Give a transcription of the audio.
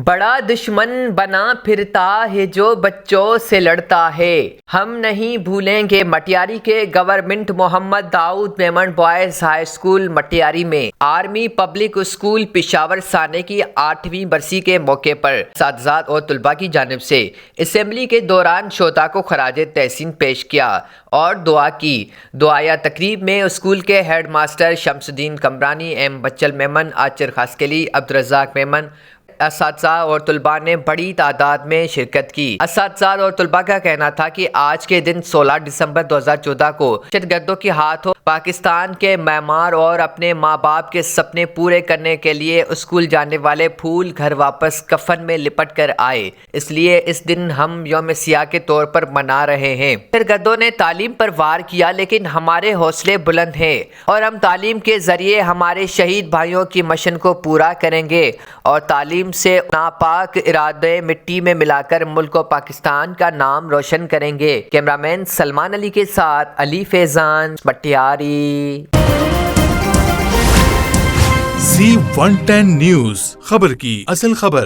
بڑا دشمن بنا پھرتا ہے جو بچوں سے لڑتا ہے۔ ہم نہیں بھولیں گے مٹیاری کے government Muhammad Daud Memon boys high school Matiari میں آرمی پبلک اسکول پشاور سانے کی 8ویں برسی کے موقع پر اساتذہ اور طلباء کی جانب سے اسمبلی کے دوران شہداء کو خراج تحسین پیش کیا اور دعا کی۔ دعائیہ تقریب میں اسکول کے ہیڈ ماسٹر شمس الدین کمرانی، ایم بچل میمن، آچر خاسکلی، عبدالرزاق میمن، اساتذہ اور طلباء نے بڑی تعداد میں شرکت کی۔ اساتذہ اور طلباء کا کہنا تھا کہ آج کے دن 16 دسمبر 2014 کو دہشت گردوں کے ہاتھوں پاکستان کے معمار اور اپنے ماں باپ کے سپنے پورے کرنے کے لیے اسکول جانے والے پھول گھر واپس کفن میں لپٹ کر آئے، اس لیے اس دن ہم یوم سیاہ کے طور پر منا رہے ہیں۔ دہشت گردوں نے تعلیم پر وار کیا لیکن ہمارے حوصلے بلند ہیں اور ہم تعلیم کے ذریعے ہمارے شہید بھائیوں کی مشن کو پورا کریں گے اور تعلیم سے ناپاک ارادے مٹی میں ملا کر ملک و پاکستان کا نام روشن کریں گے۔ کیمرامین سلمان علی کے ساتھ علی فیضان، مٹیاری۔ Z110 نیوز، خبر کی اصل خبر۔